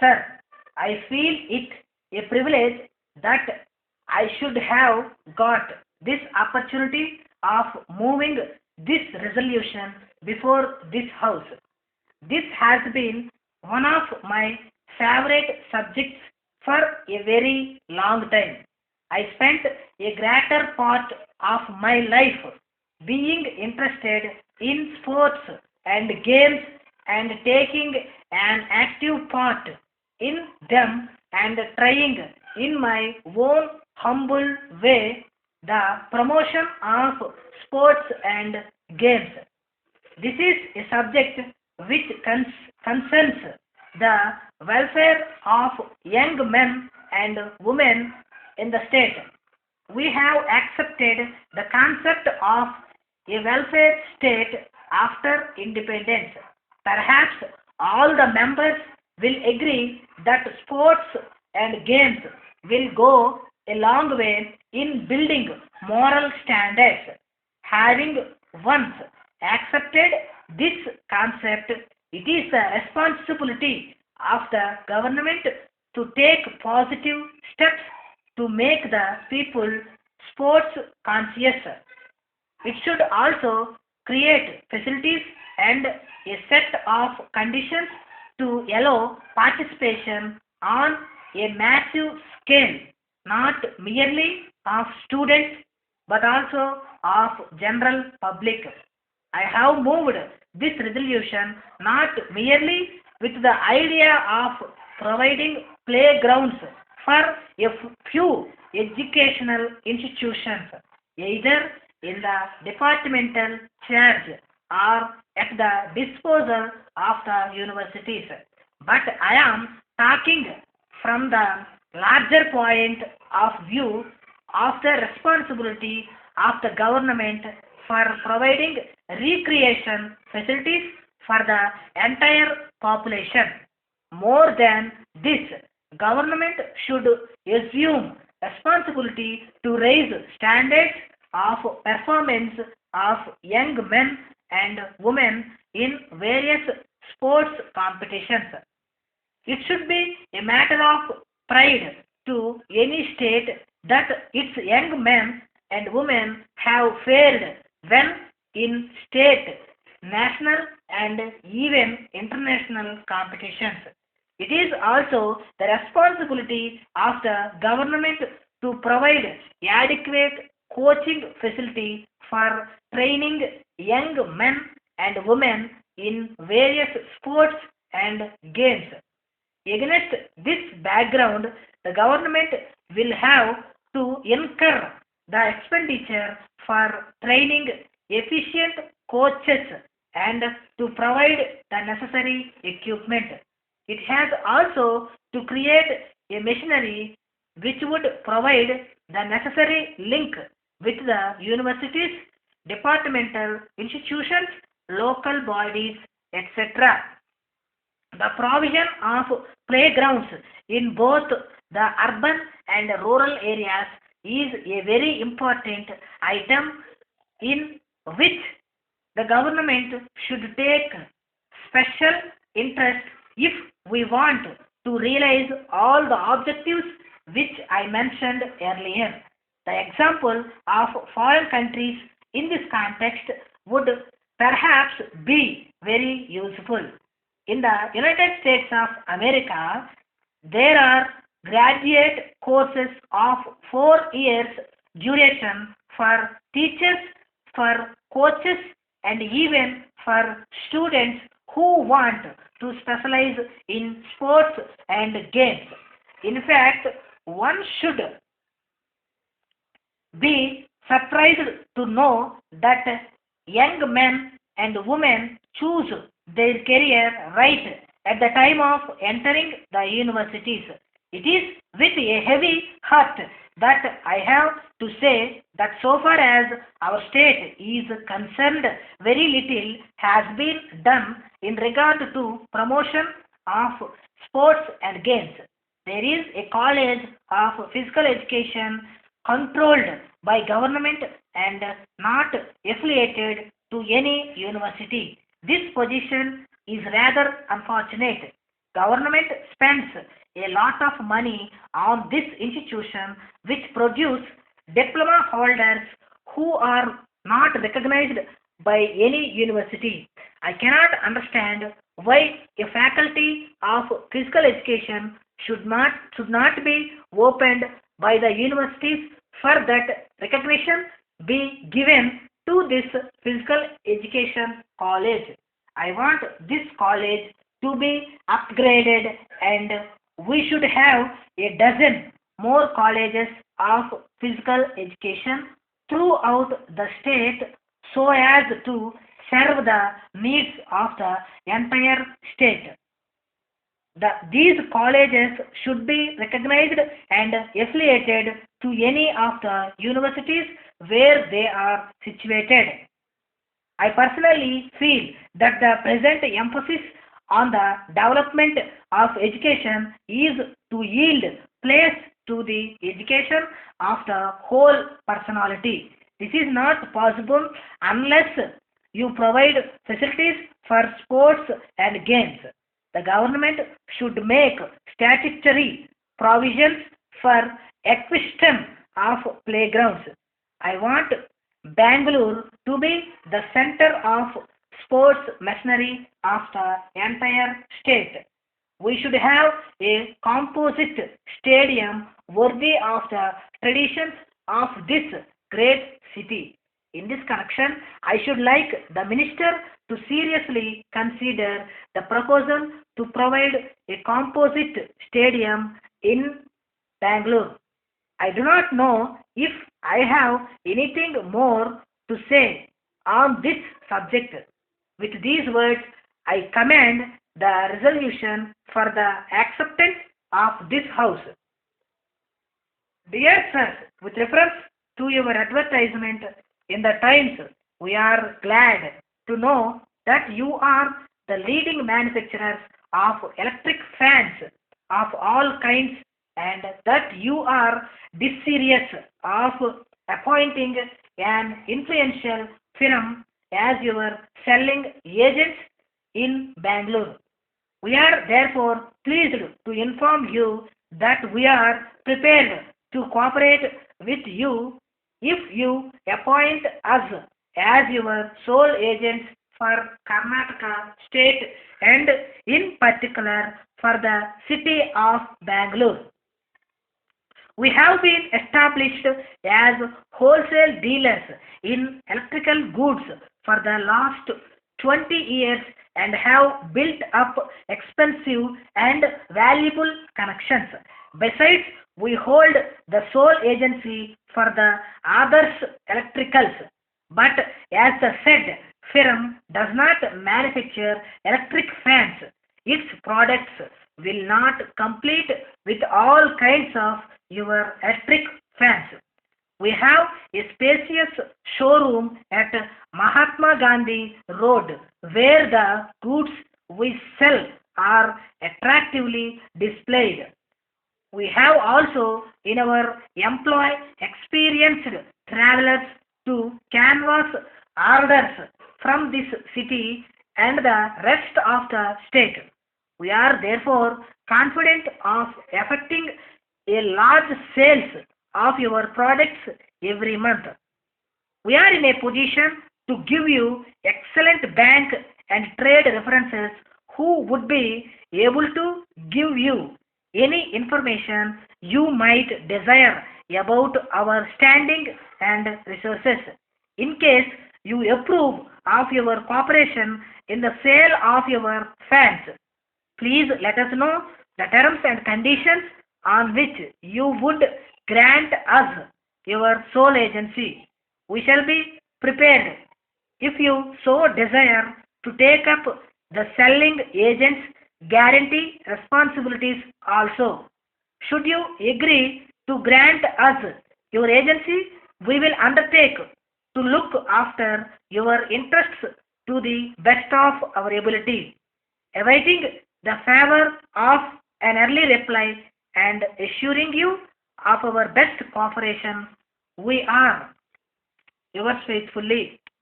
Sir, I feel it a privilege that I should have got this opportunity of moving this resolution before this house. This has been one of my favorite subjects for a very long time. I spent a greater part of my life being interested in sports and games and taking an active part in them and trying in my own humble way the promotion of sports and games. This is a subject which concerns the welfare of young men and women in the state. We have accepted the concept of a welfare state after independence. Perhaps all the members will agree that sports and games will go a long way in building moral standards. Having once accepted this concept, it is the responsibility of the government to take positive steps to make the people sports conscious. It should also create facilities and a set of conditions to allow participation on a massive scale, not merely of students but also of general public. I have moved this resolution not merely with the idea of providing playgrounds for a few educational institutions, either in the departmental charge or at the disposal of the universities. But I am talking from the larger point of view of the responsibility of the government for providing recreation facilities for the entire population. More than this, government should assume responsibility to raise standards of performance of young men and women in various sports competitions. It should be a matter of pride to any state that its young men and women have fared well in state, national, and even international competitions. It is also the responsibility of the government to provide adequate coaching facility for training young men and women in various sports and games. Against this background, the government will have to incur the expenditure for training efficient coaches and to provide the necessary equipment. It has also to create a machinery which would provide the necessary link with the universities, departmental institutions, local bodies, etc. The provision of playgrounds in both the urban and rural areas is a very important item in which the government should take special interest if we want to realize all the objectives which I mentioned earlier. The example of foreign countries in this context would perhaps be very useful. In the United States of America, there are graduate courses of 4 years duration for teachers, for coaches, and even for students who want to specialize in sports and games. In fact, one should be surprised to know that young men and women choose their career right at the time of entering the universities. It is with a heavy heart that I have to say that so far as our state is concerned, very little has been done in regard to promotion of sports and games. There is a college of physical education controlled by government and not affiliated to any university. This position is rather unfortunate. Government spends a lot of money on this institution which produce diploma holders who are not recognized by any university. I cannot understand why a faculty of physical education should not be opened by the universities for that recognition be given to this physical education college. I want this college to be upgraded, and we should have a dozen more colleges of physical education throughout the state so as to serve the needs of the entire state. These colleges should be recognized and affiliated to any of the universities where they are situated. I personally feel that the present emphasis on the development of education is to yield place to the education of the whole personality. This is not possible unless you provide facilities for sports and games. The government should make statutory provisions for acquisition of playgrounds. I want Bangalore to be the center of sports machinery of the entire state. We should have a composite stadium worthy of the traditions of this great city. In this connection, I should like the minister to seriously consider the proposal to provide a composite stadium in Bangalore. I do not know if I have anything more to say on this subject. With these words, I commend the resolution for the acceptance of this House. Dear sir, with reference to your advertisement in the Times, we are glad to know that you are the leading manufacturers of electric fans of all kinds and that you are desirous of appointing an influential firm as your selling agents in Bangalore. We are therefore pleased to inform you that we are prepared to cooperate with you if you appoint us as your sole agents for Karnataka state and in particular for the city of Bangalore. We have been established as wholesale dealers in electrical goods for the last 20 years and have built up expensive and valuable connections. Besides, we hold the sole agency for the others electricals. But as the said firm does not manufacture electric fans, its products will not compete with all kinds of your electric fans. We have a spacious showroom at Mahatma Gandhi Road where the goods we sell are attractively displayed. We have also in our employ experienced travelers to canvass orders from this city and the rest of the state. We are therefore confident of effecting a large sales of your products every month. We are in a position to give you excellent bank and trade references who would be able to give you any information you might desire about our standing and resources. In case you approve of your cooperation in the sale of your fans, please let us know the terms and conditions on which you would grant us your sole agency. We shall be prepared, if you so desire, to take up the selling agent's guarantee responsibilities also. Should you agree to grant us your agency, we will undertake to look after your interests to the best of our ability, awaiting the favor of an early reply and assuring you of our best cooperation. We are yours faithfully,